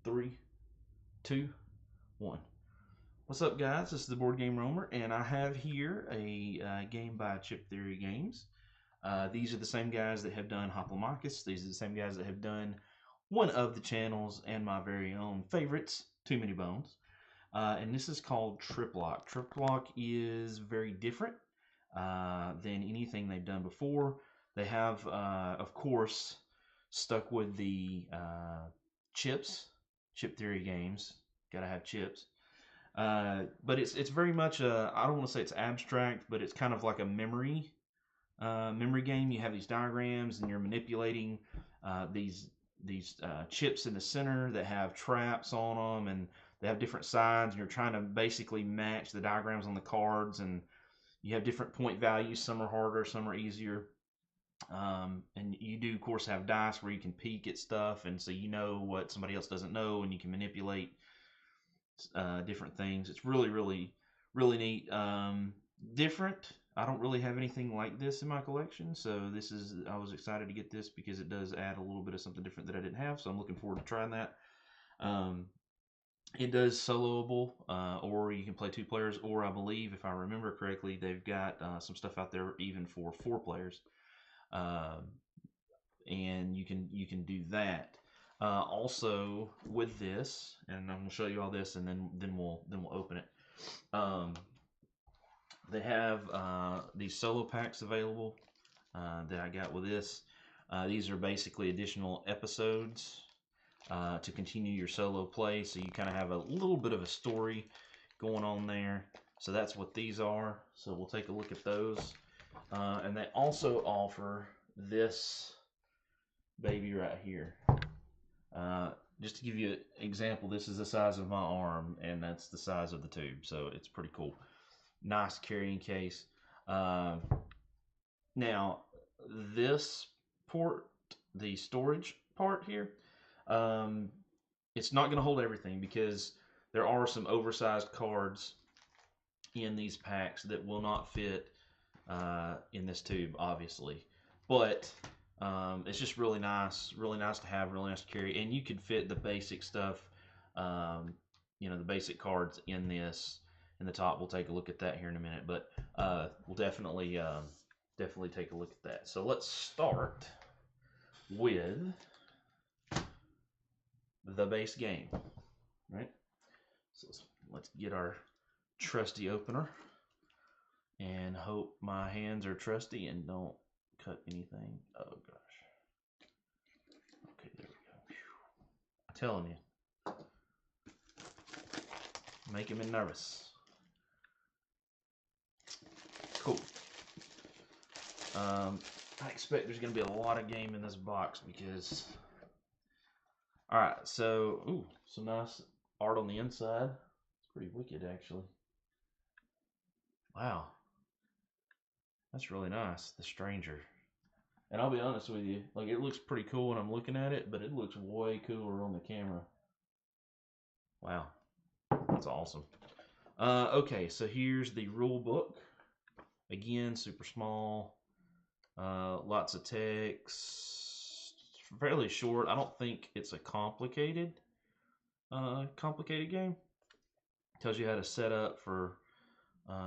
Three, two, one. What's up, guys? This is the Board Game Roamer, and I have here a game by Chip Theory Games. These are the same guys that have done Hoplomachus. These are the same guys that have done one of the channels and my very own favorites, Too Many Bones. And this is called Triplock. Triplock is very different than anything they've done before. They have, of course, stuck with the chips. Chip Theory Games. Gotta have chips. But it's very much I don't want to say it's abstract, but it's kind of like a memory game. You have these diagrams and you're manipulating these chips in the center that have traps on them, and they have different sides, and you're trying to basically match the diagrams on the cards, and you have different point values. Some are harder, some are easier. And you do, of course, have dice where you can peek at stuff, and so you know what somebody else doesn't know, and you can manipulate different things. It's really neat. Different. I don't really have anything like this in my collection, so I was excited to get this because it does add a little bit of something different that I didn't have, so I'm looking forward to trying that. It does soloable, or you can play 2 players, or I believe, if I remember correctly, they've got some stuff out there even for 4 players. And you can do that. Also with this, and I'm gonna show you all this, and then we'll open it. They have these solo packs available that I got with this. These are basically additional episodes to continue your solo play, so you kind of have a little bit of a story going on there. So that's what these are. So we'll take a look at those. And they also offer this baby right here. Just to give you an example, this is the size of my arm, and that's the size of the tube, so it's pretty cool. Nice carrying case. Now, this port, the storage part here, it's not going to hold everything because there are some oversized cards in these packs that will not fit in this tube, obviously, but it's just really nice to have, really nice to carry, and you could fit the basic stuff, the basic cards in this in the top. We'll take a look at that here in a minute, but we'll definitely take a look at that. So let's start with the base game, right? So let's get our trusty opener and hope my hands are trusty and don't cut anything. Oh gosh. Okay, there we go. Whew. I'm telling you. Making me nervous. Cool. I expect there's going to be a lot of game in this box because... Alright, so... Ooh, some nice art on the inside. It's pretty wicked, actually. Wow. That's really nice, The Stranger. And I'll be honest with you, like, it looks pretty cool when I'm looking at it, but it looks way cooler on the camera. Wow. That's awesome. Okay, so here's the rule book. Again, super small. Lots of text. Fairly short. I don't think it's a complicated game. Tells you how to set up for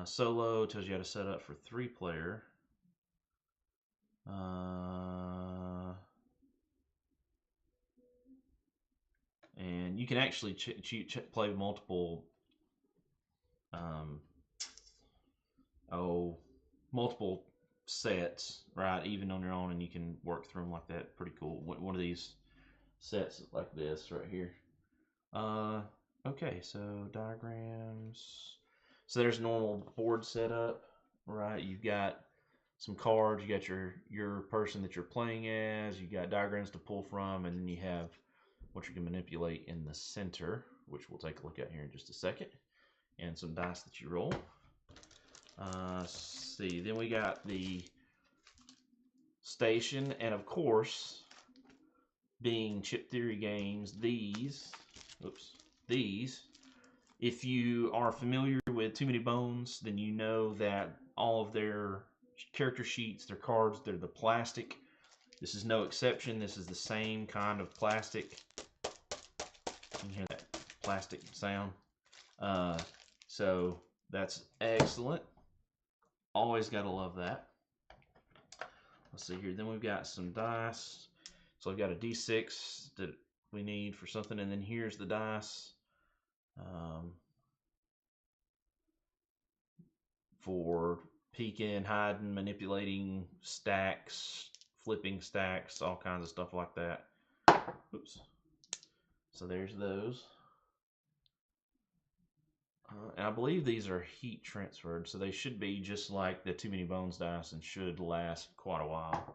solo. Tells you how to set up for 3-player. And you can actually play multiple multiple sets, right, even on your own, and you can work through them like that. Pretty cool. One of these sets like this right here. Okay, so diagrams. So there's normal board setup, right? You've got some cards, you got your person that you're playing as, you got diagrams to pull from, and then you have what you can manipulate in the center, which we'll take a look at here in just a second, and some dice that you roll. See, then we got the station, and of course, being Chip Theory Games, these, if you are familiar with Too Many Bones, then you know that all of their character sheets, their cards, they're the plastic This is no exception. This is the same kind of plastic. You can hear that plastic sound. So that's excellent. Always gotta love that. Let's see here. Then we've got some dice. So I've got a D6 that we need for something, and then here's the dice for peeking, hiding, manipulating stacks, flipping stacks, all kinds of stuff like that. Oops. So there's those. And I believe these are heat transferred, so they should be just like the Too Many Bones dice and should last quite a while.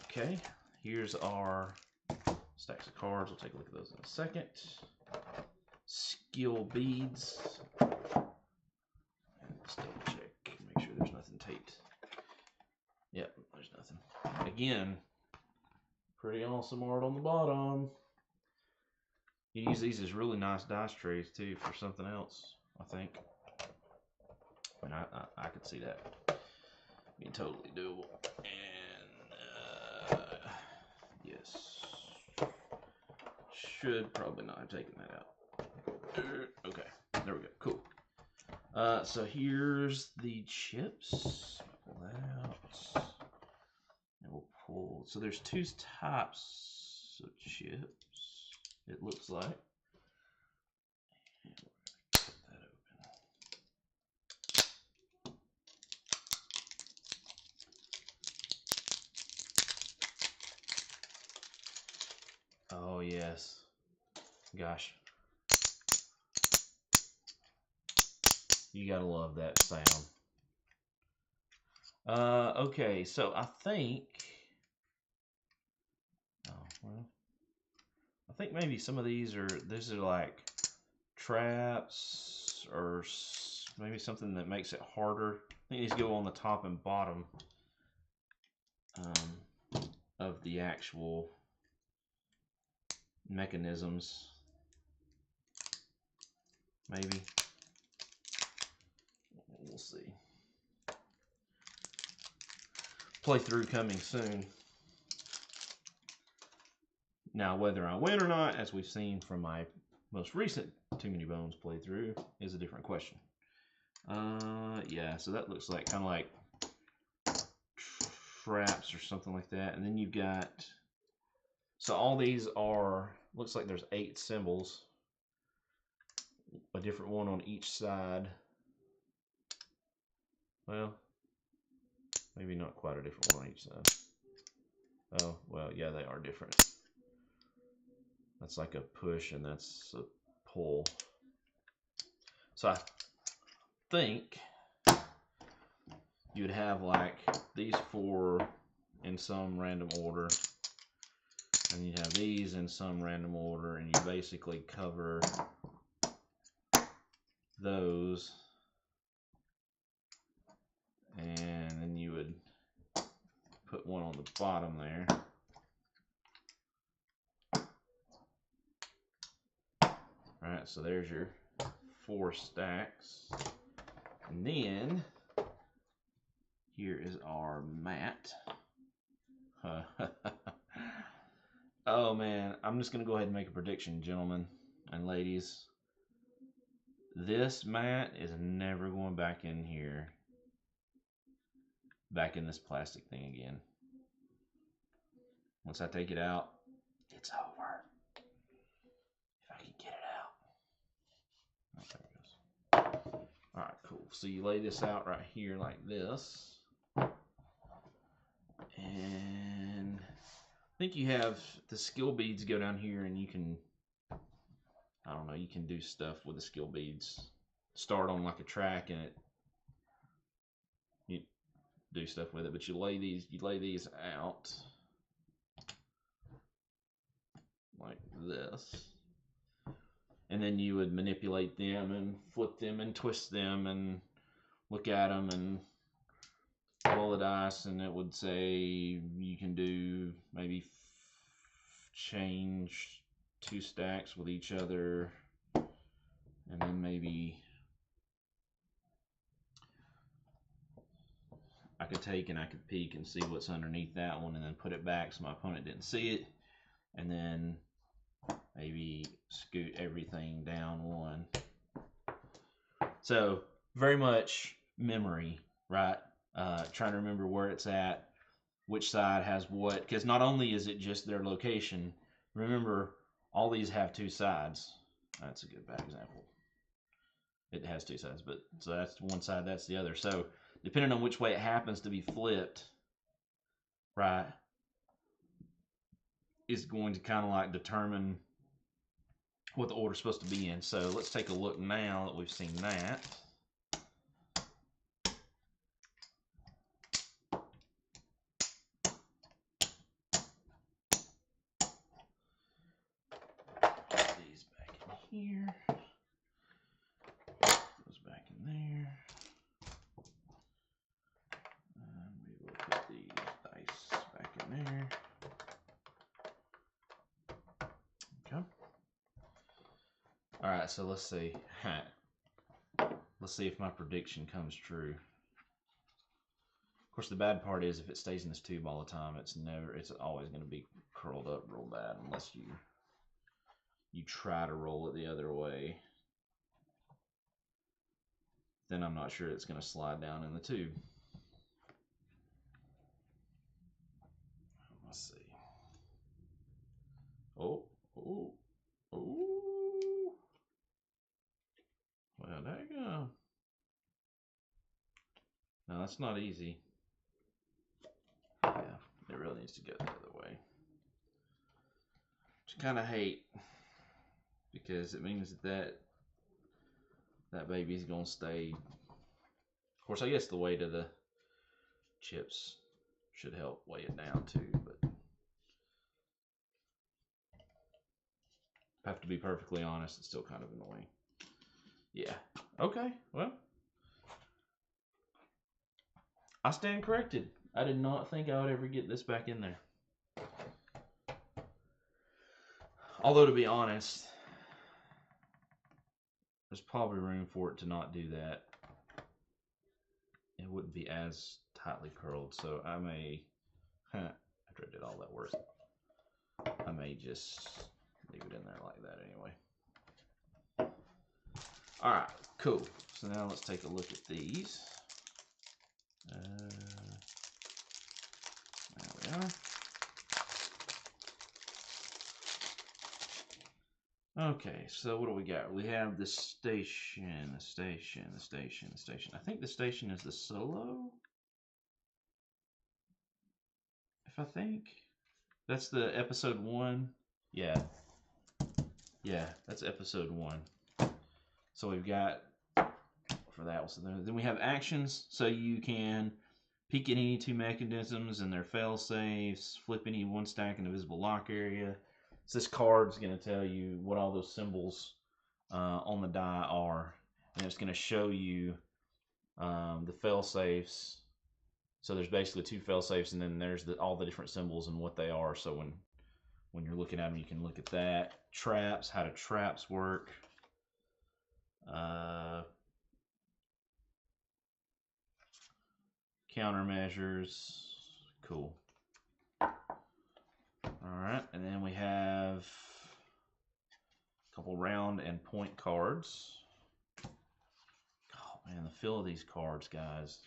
Okay, here's our stacks of cards. We'll take a look at those in a second. Skill beads. Let's double check, make sure there's nothing taped. Yep, there's nothing. Again, pretty awesome art on the bottom. You can use these as really nice dice trays too for something else, I think. And I could see that being totally doable. And yes, should probably not have taken that out. Okay, there we go. Cool. So here's the chips. Pull that out. And we'll pull. So there's two types of chips, it looks like. And we're going to cut that open. Oh, yes. Gosh. You gotta love that sound. Okay, so I think, I think maybe some of these are like traps or maybe something that makes it harder. I think these go on the top and bottom of the actual mechanisms. Maybe. We'll see. Playthrough coming soon. Now, whether I win or not, as we've seen from my most recent Too Many Bones playthrough, is a different question. Yeah, so that looks like kind of like traps or something like that. And then you've got, so all these are, looks like there's 8 symbols, a different one on each side. Well, maybe not quite a different one on each side. Oh, well, yeah, they are different. That's like a push and that's a pull. So I think you would have like these 4 in some random order, and you have these in some random order, and you basically cover those, and then you would put one on the bottom there. Alright, so there's your 4 stacks. And then here is our mat. Oh man, I'm just going to go ahead and make a prediction, gentlemen and ladies. This mat is never going back in here. Back in this plastic thing again. Once I take it out, it's over. If I can get it out. Oh, there it goes. Alright, cool. So you lay this out right here like this. And I think you have the skill beads go down here, and you can, I don't know, you can do stuff with the skill beads. Start on like a track and you do stuff with it, but you lay these out like this. And then you would manipulate them and flip them and twist them and look at them and roll the dice, and it would say you can do maybe change 2 stacks with each other, and then maybe I could take and I could peek and see what's underneath that one and then put it back so my opponent didn't see it. And then maybe scoot everything down one. So very much memory, right? Trying to remember where it's at, which side has what, because not only is it just their location, remember all these have two sides. That's a good bad example. It has two sides, but so that's one side, that's the other. So depending on which way it happens to be flipped, right, is going to kind of like determine what the order's supposed to be in. So let's take a look now that we've seen that. Put these back in here. Goes back in there. And we will put these dice back in there. Okay. All right, so let's see. Let's see if my prediction comes true. Of course, the bad part is if it stays in this tube all the time, it's always going to be curled up real bad unless you try to roll it the other way. Then I'm not sure it's going to slide down in the tube. Let's see. Oh. Well, there you go. Now that's not easy. Yeah, it really needs to go the other way. Which I kind of hate, because it means that baby's gonna stay. Of course, I guess the weight of the chips should help weigh it down too, but I have to be perfectly honest, it's still kind of annoying. Yeah. Okay, well, I stand corrected. I did not think I would ever get this back in there. Although, to be honest, there's probably room for it to not do that. It wouldn't be as tightly curled, so I may, after I did all that work, I may just leave it in there like that anyway. All right, cool. So now let's take a look at these. There we are. Okay, so what do we got? We have the station. I think the station is the solo. If I think. That's the episode 1. Yeah, that's episode 1. So we've got, for that, so then we have actions, so you can peek at any 2 mechanisms and their fail safes, flip any 1 stack in the visible lock area. So this card's going to tell you what all those symbols on the die are, and it's going to show you the fail safes. So there's basically 2 fail safes, and then there's all the different symbols and what they are. So when you're looking at them, you can look at that. Traps, how do traps work? Countermeasures, cool. Alright, and then we have a couple round and point cards. Oh man, the feel of these cards, guys.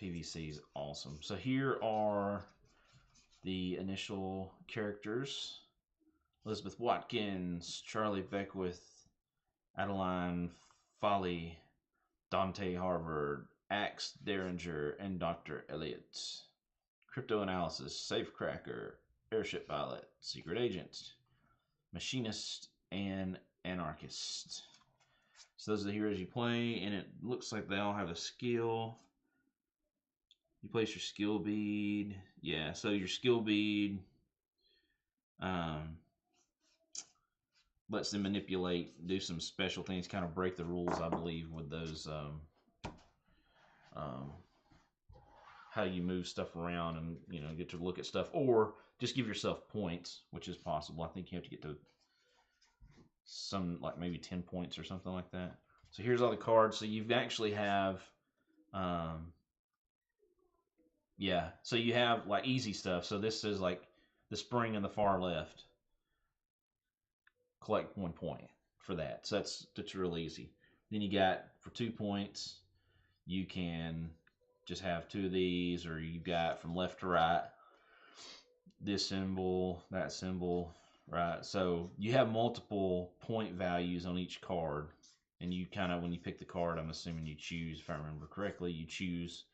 PVC is awesome. So here are the initial characters. Elizabeth Watkins, Charlie Beckwith, Adeline Folly, Dante Harvard, Axe Derringer, and Dr. Elliot. Cryptoanalysis, Safecracker, Airship Pilot, Secret Agent, Machinist, and Anarchist. So those are the heroes you play, and it looks like they all have a skill. You place your skill bead. Yeah, so your skill bead lets them manipulate, do some special things, kind of break the rules, I believe, with those how you move stuff around and, you know, get to look at stuff, or just give yourself points, which is possible. I think you have to get to some, like maybe 10 points or something like that. So here's all the cards. So you actually have Um, yeah, so you have like easy stuff. So this is like the spring in the far left. Collect 1 point for that. So that's real easy. Then you got for 2 points, you can just have two of these, or you got from left to right this symbol, that symbol, right? So you have multiple point values on each card, and you kind of, when you pick the card, I'm assuming you choose, if I remember correctly, you choose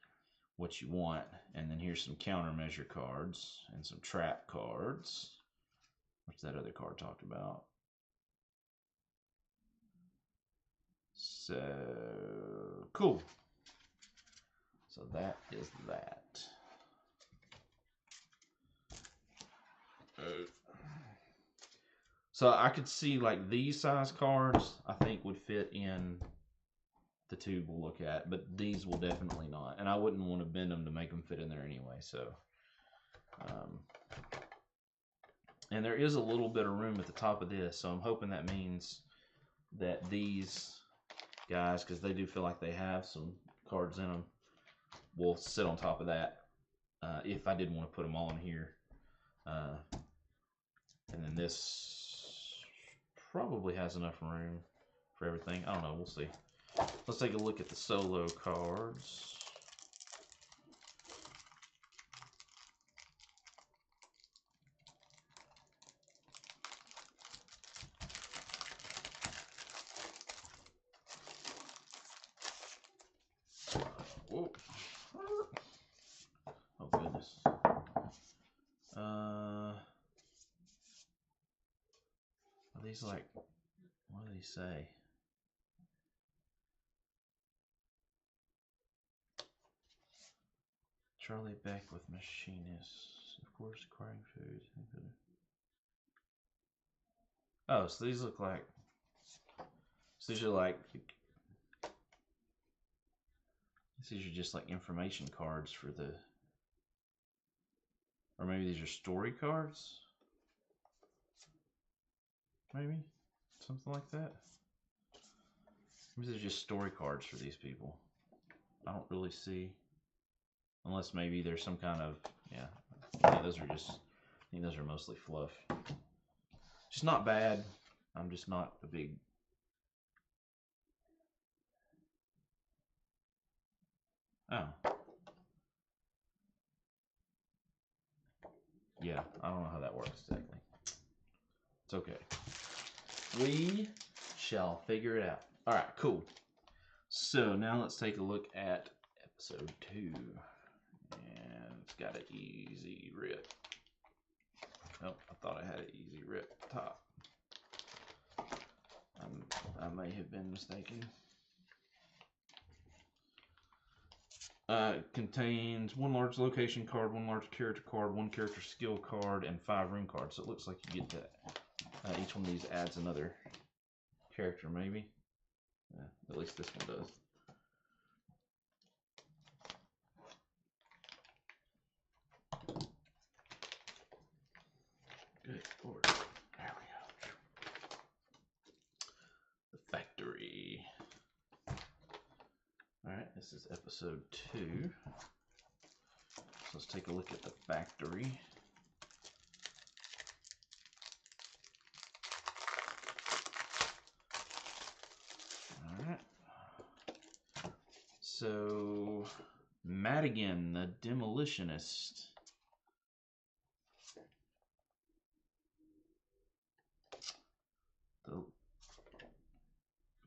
what you want. And then here's some countermeasure cards and some trap cards. What's that other card talked about? So cool. So that is that. So I could see like these size cards, I think would fit in the tube we'll look at, but these will definitely not. And I wouldn't want to bend them to make them fit in there anyway. So, and there is a little bit of room at the top of this, so I'm hoping that means that these guys, because they do feel like they have some cards in them, will sit on top of that if I did want to put them all in here. And then this probably has enough room for everything. I don't know, we'll see. Let's take a look at the solo cards. Whoa. Oh goodness. Are these like, what do they say? Charlie Beck with Machinist. Of course, acquiring food. Oh, so these look like, so these are like, these are just like information cards for the, or maybe these are story cards? Maybe? Something like that? Maybe they're just story cards for these people. I don't really see, unless maybe there's some kind of, yeah, those are just, I think those are mostly fluff. Just not bad. I'm just not a big, oh. Yeah, I don't know how that works exactly. It's okay. We shall figure it out. All right, cool. So now let's take a look at episode 2. And it's got an easy rip. Oh, I thought I had an easy rip top. I may have been mistaken. Contains 1 large location card, 1 large character card, 1 character skill card, and 5 room cards. So it looks like you get that. Each one of these adds another character, maybe. At least this one does. Good Lord. There we go. The factory. Alright, this is episode 2. So let's take a look at the factory. Alright. So, Madigan, the demolitionist.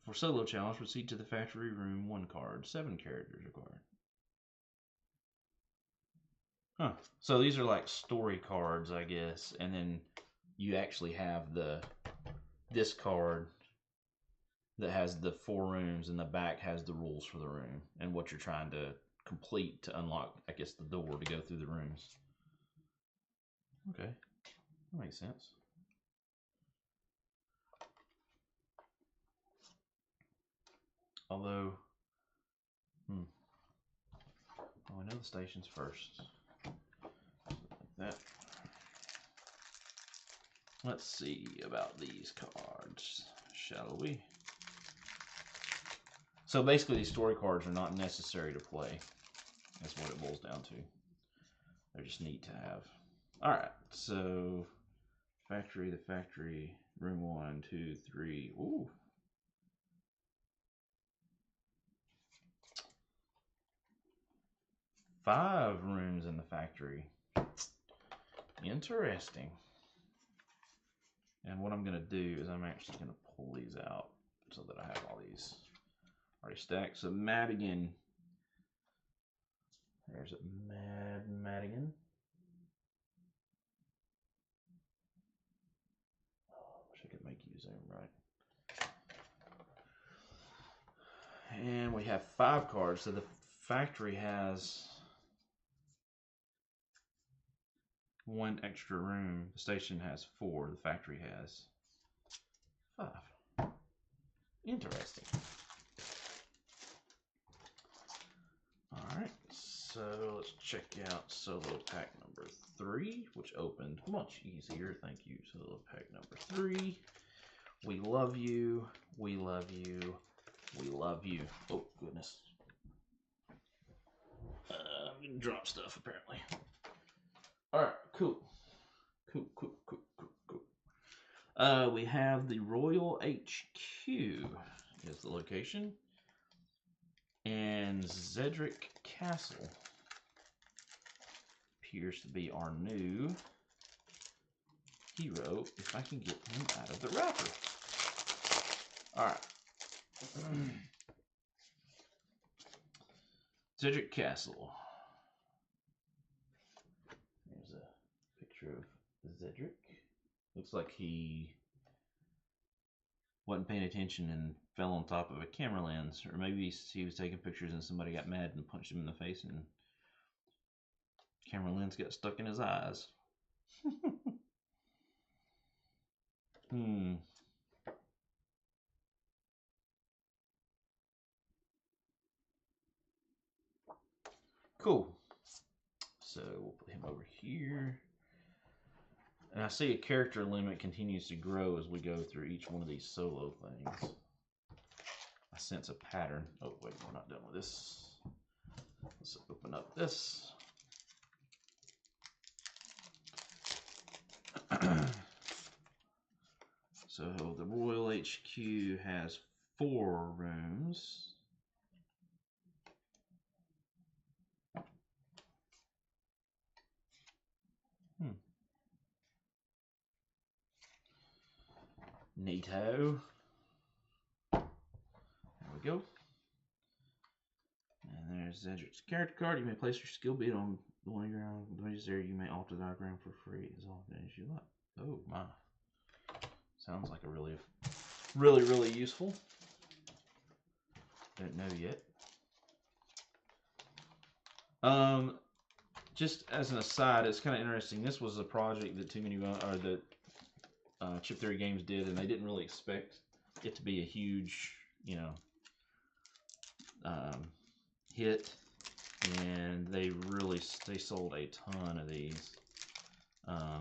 For solo challenge, proceed to the factory room, 1 card, 7 characters required. Huh. So these are like story cards, I guess, and then you actually have this card that has the 4 rooms, and the back has the rules for the room and what you're trying to complete to unlock, I guess, the door to go through the rooms. Okay, that makes sense. Although, oh, I know the stations first. Like that. Let's see about these cards, shall we? So basically, these story cards are not necessary to play. That's what it boils down to. They're just neat to have. All right, so factory, the factory, room 1, 2, 3. Ooh. Five rooms in the factory. Interesting. And what I'm going to do is I'm actually going to pull these out so that I have all these already stacked. So Madigan. There's a Madigan. Oh, I wish I could make you zoom right. And we have 5 cards. So the factory has 1 extra room. The station has 4. The factory has 5. Interesting. Alright, so let's check out solo pack number 3, which opened much easier. Thank you, solo pack number 3. We love you. We love you. We love you. Oh, goodness. I'm gonna drop stuff, apparently. Alright, cool. Cool. We have the Royal HQ is the location. And Zedric Castle appears to be our new hero, if I can get him out of the wrapper. Alright. Zedric Castle. There's a picture of Zedric. Looks like he wasn't paying attention and fell on top of a camera lens. Or maybe he was taking pictures and somebody got mad and punched him in the face and camera lens got stuck in his eyes. Cool. So we'll put him over here. And I see a character limit continues to grow as we go through each one of these solo things. I sense a pattern. Oh, wait, we're not done with this. Let's open up this. So the Royal HQ has 4 rooms. Neato. There we go. And there's Zedric's character card. You may place your skill bead on one of your images there. You may alter the diagram for free as often as you like. Oh my. Sounds like a really useful. Don't know yet. Just as an aside, it's kind of interesting. This was a project that Chip Theory Games did, and they didn't really expect it to be a huge, hit. And they sold a ton of these. I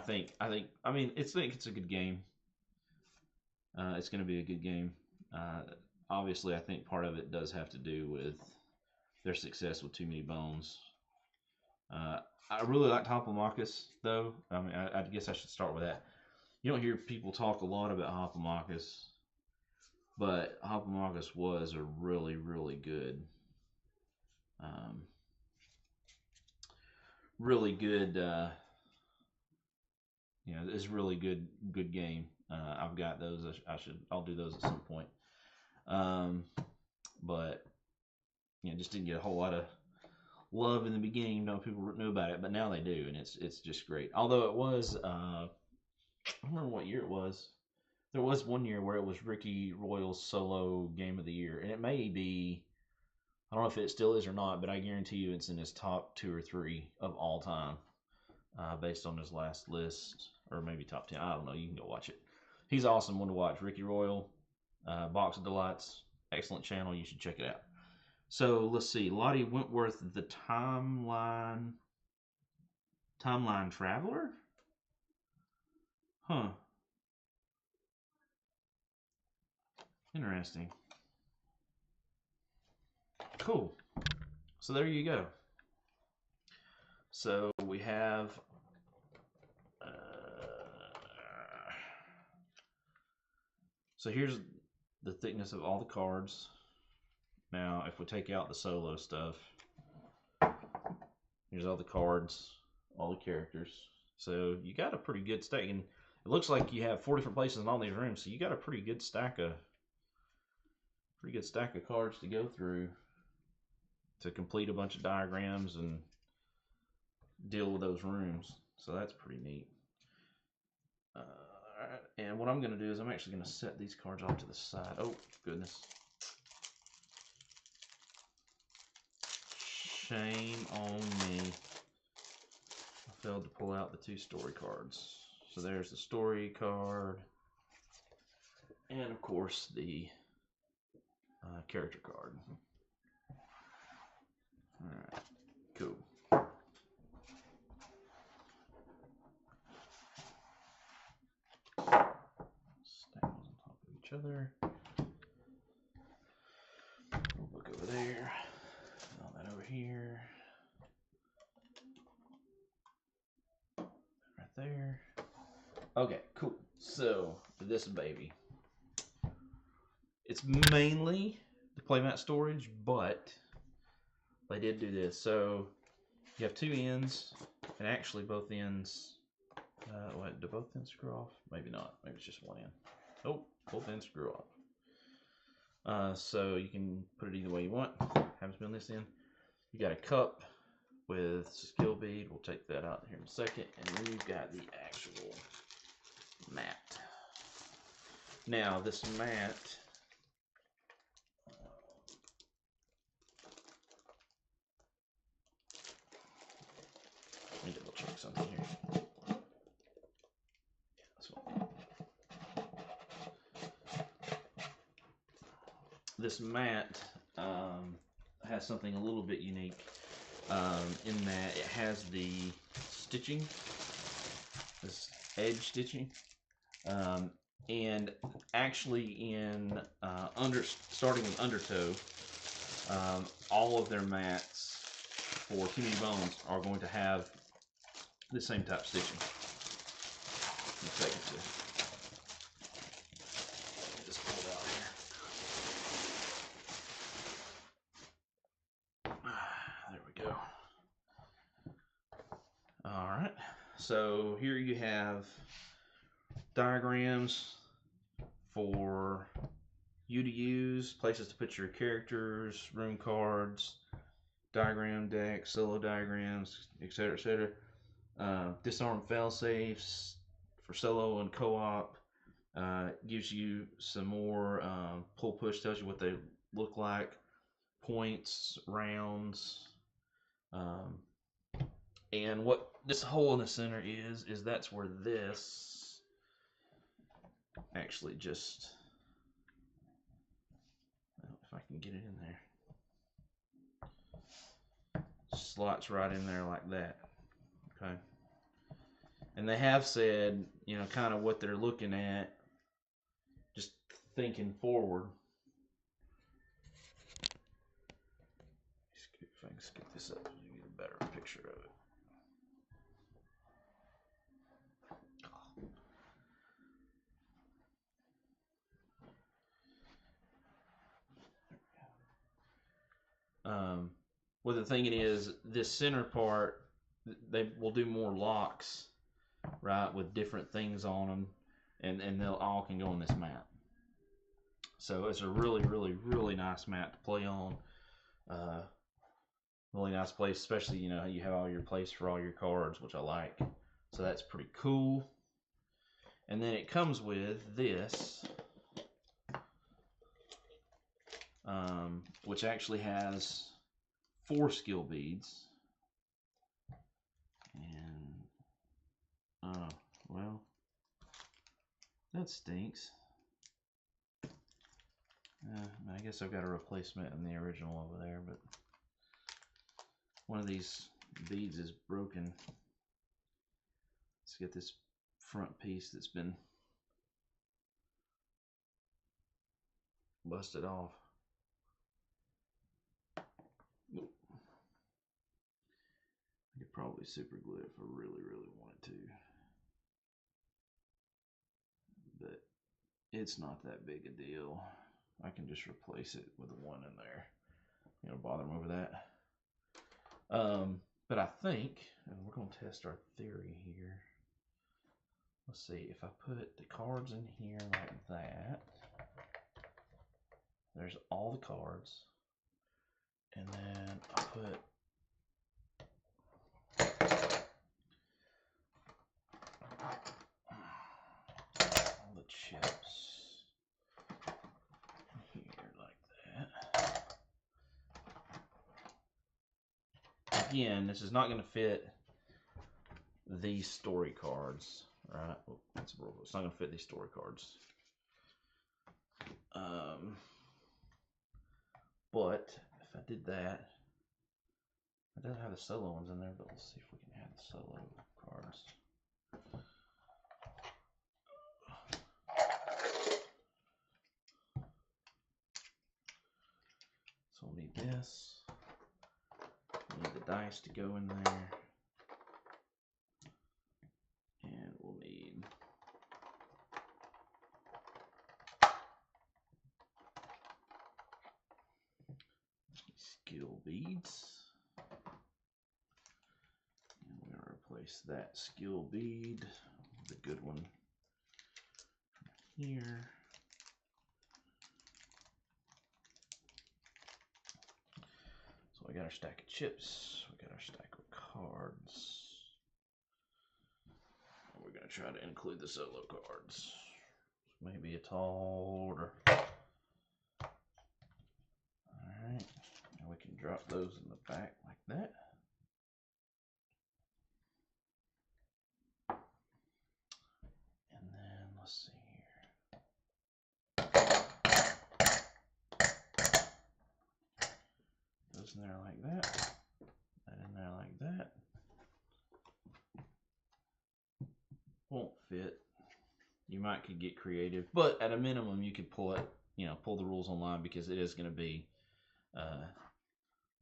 mean, it's a good game. It's going to be a good game. Obviously, I think part of it does have to do with their success with Too Many Bones. I really liked Hoplomachus, though. I mean, I guess I should start with that. You don't hear people talk a lot about Hoplomachus, but Hoplomachus was a really good, it's really good game. I've got those. I'll do those at some point. But just didn't get a whole lot of love in the beginning. No people knew about it, but now they do, and it's just great. Although it was, I don't remember what year it was. There was one year where it was Ricky Royal's solo game of the year, and it may be. I don't know if it still is or not, but I guarantee you it's in his top 2 or 3 of all time, based on his last list, or maybe top 10. I don't know. You can go watch it. He's an awesome one to watch. Ricky Royal, Box of Delights, excellent channel. You should check it out. So let's see. Lottie Wentworth, the Timeline Traveler? Huh. Interesting. Cool. So there you go. So we have so here's the thickness of all the cards. Now, if we take out the solo stuff, here's all the cards, all the characters. So you got a pretty good stack, and it looks like you have 4 different places in all these rooms. So you got a pretty good stack of cards to go through to complete a bunch of diagrams and deal with those rooms. So that's pretty neat. Alright, and what I'm going to do is I'm actually going to set these cards off to the side. Oh, goodness. Shame on me. I failed to pull out the 2 story cards. So there's the story card. And of course the character card. Alright, cool. Stack those on top of each other. We'll look over there. All that over here. Right there. Okay, cool. So, this baby. It's mainly the playmat storage, but they did do this. So, you have 2 ends, and actually both ends, wait, do both ends screw off? Maybe not. Maybe it's just one end. Oh, both ends screw off. So you can put it either way you want. Happens to be on this end. You got a cup with skill bead. We'll take that out here in a second. And then you've got the actual mat. Now, this mat, let me double check something here. This mat has something a little bit unique in that it has the stitching, this edge stitching, and actually in starting with Undertow, all of their mats for Too Many Bones are going to have the same type of stitching. Let's take it to. Just pull it out here. There we go. All right. So here you have diagrams for you to use, places to put your characters, room cards, diagram decks, solo diagrams, etc., etc. Disarm fail-safes for solo and co-op. Gives you some more pull-push, tells you what they look like, points, rounds, and what this hole in the center is that's where this actually just, well, if I can get it in there, slots right in there like that. Okay. And they have said, you know, kind of what they're looking at, just thinking forward. If I can scoop this up, you get a better picture of it. What the thinking is, this center part, they will do more locks, right, with different things on them, and they'll all can go on this mat. So it's a really, really, really nice mat to play on. Really nice place, especially, you know, you have all your place for all your cards, which I like. So that's pretty cool. And then it comes with this, which actually has 4 skill beads. And, oh, well, that stinks. I guess I've got a replacement in the original over there, but one of these beads is broken. Let's get this front piece that's been busted off. could probably super glue it if I really, really wanted to. But it's not that big a deal. I can just replace it with the one in there. You know, bother them over that. But I think, and we're going to test our theory here. Let's see, if I put the cards in here like that, there's all the cards. And then I put all the chips here like that. Again, this is not going to fit these story cards, right? Oh, that's a rule. It's not going to fit these story cards. But if I did that, it doesn't have the solo ones in there, but let's see if we can add the solo cards. So we'll need this. We need the dice to go in there. And we'll need skill beads. And we're going to replace that skill bead with a good one from here. So we got our stack of chips, we got our stack of cards. And we're going to try to include the solo cards. Maybe a tall order. Alright, and we can drop those in the back like that. And then let's see here. Those in there like that. That in there like that. Won't fit. You might could get creative, but at a minimum you could pull it, you know, pull the rules online because it is going to be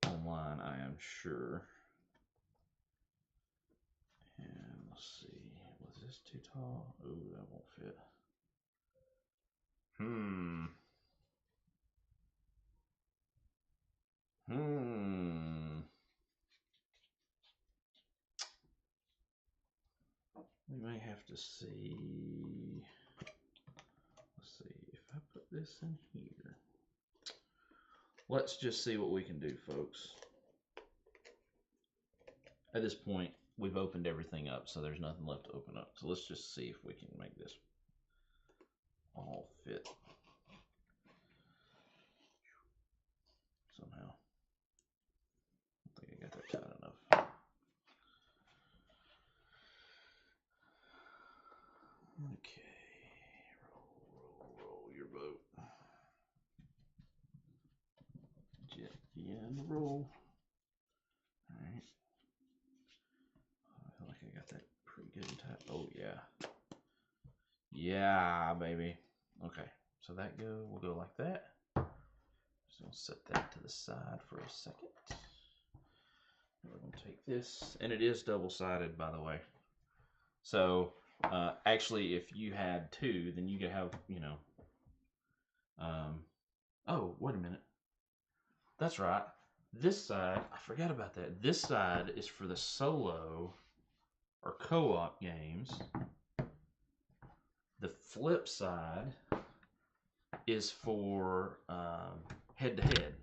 online, I am sure. And let's see, was this too tall? Ooh, that won't fit. We may have to see. Let's see, if I put this in here. Let's just see what we can do, folks. At this point, we've opened everything up, so there's nothing left to open up. So let's just see if we can make this all fit somehow. I think I got that tight enough. Okay, roll your boat. Jet in, roll. Alright. I feel like I got that pretty good and tight. Oh yeah. Yeah, baby. Okay, so we'll go like that. So I'll set that to the side for a second. We're gonna take this, and it is double-sided, by the way. So actually, if you had two, then you could have, you know. Oh, wait a minute. That's right. This side, I forgot about that. This side is for the solo or co-op games. The flip side is for head-to-head.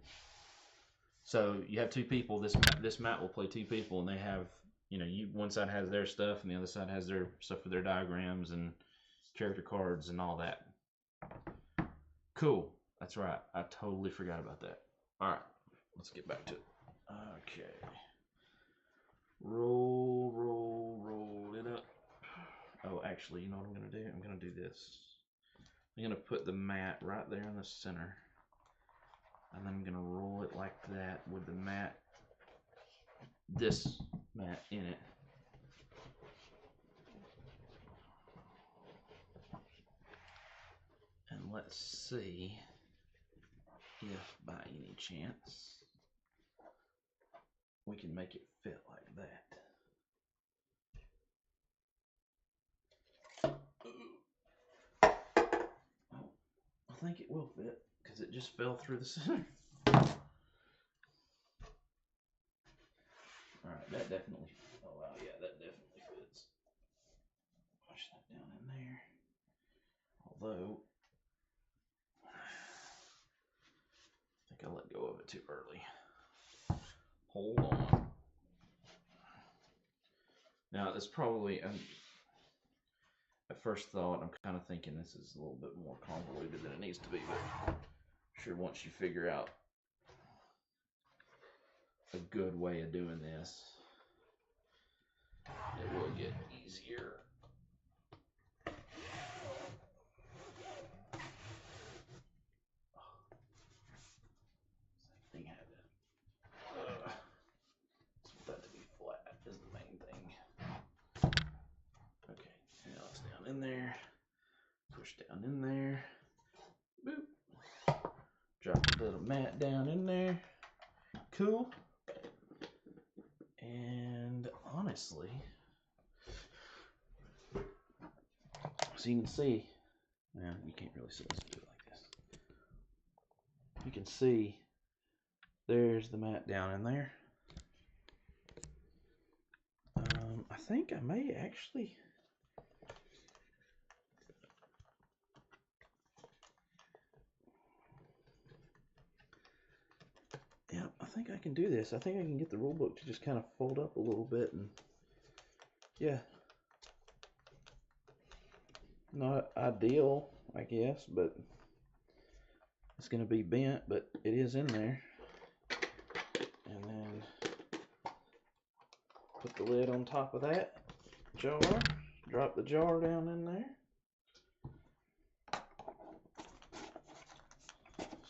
So you have two people. This map will play two people, and they have, you know, one side has their stuff, and the other side has their stuff for their diagrams and character cards and all that. Cool. That's right. I totally forgot about that. All right, let's get back to it. Okay. Roll it up. Oh, actually, you know what I'm going to do? I'm going to do this. I'm going to put the mat right there in the center. And then I'm going to roll it like that with the mat, this mat in it. And let's see if by any chance we can make it fit like that. think it will fit because it just fell through the center. Alright, that definitely, oh wow, yeah, that definitely fits. Push that down in there. Although, I think I let go of it too early. Hold on. Now, it's probably, at first thought, I'm kind of thinking this is a little bit more convoluted than it needs to be, but I'm sure once you figure out a good way of doing this, it will get easier. Thing had to, just want that to be flat is the main thing. Okay, now it's down in there. Push down in there. Boop. Drop the little mat down in there. Cool. And honestly, so you can see, now you can't really see, let's do it like this. You can see there's the mat down in there. I think I may actually, yeah, I think I can do this. I think I can get the rule book to just kind of fold up a little bit, and yeah, not ideal, I guess, but it's going to be bent, but it is in there. And then put the lid on top of that jar, drop the jar down in there,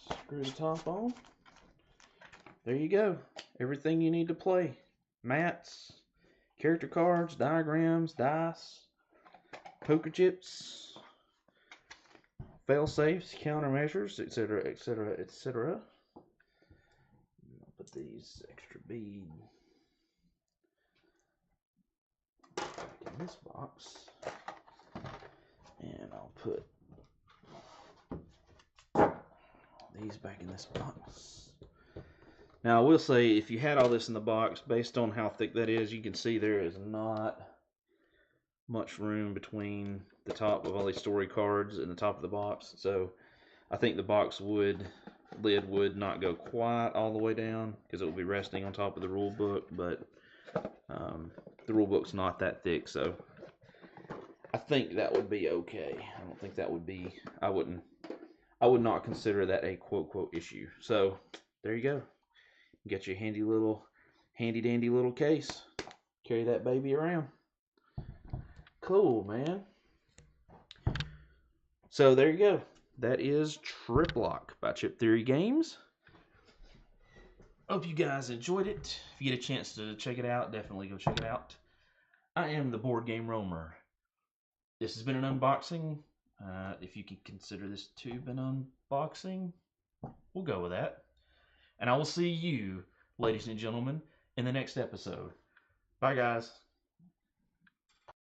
screw the top on. There you go. Everything you need to play. Mats, character cards, diagrams, dice, poker chips, fail safes, countermeasures, etc., etc., etc. I'll put these extra bead back in this box, and I'll put these back in this box. Now, I will say, if you had all this in the box, based on how thick that is, you can see there is not much room between the top of all these story cards and the top of the box. So, I think the box lid would not go quite all the way down because it will be resting on top of the rule book, but the rule book's not that thick, so I think that would be okay. I don't think that would be, I would not consider that a quote issue. So, there you go. Get your handy dandy little case. Carry that baby around. Cool, man. So there you go. That is Triplock by Chip Theory Games. Hope you guys enjoyed it. If you get a chance to check it out, definitely go check it out. I am the Board Game Roamer. This has been an unboxing. If you can consider this tube an unboxing, we'll go with that. And I will see you, ladies and gentlemen, in the next episode. Bye, guys.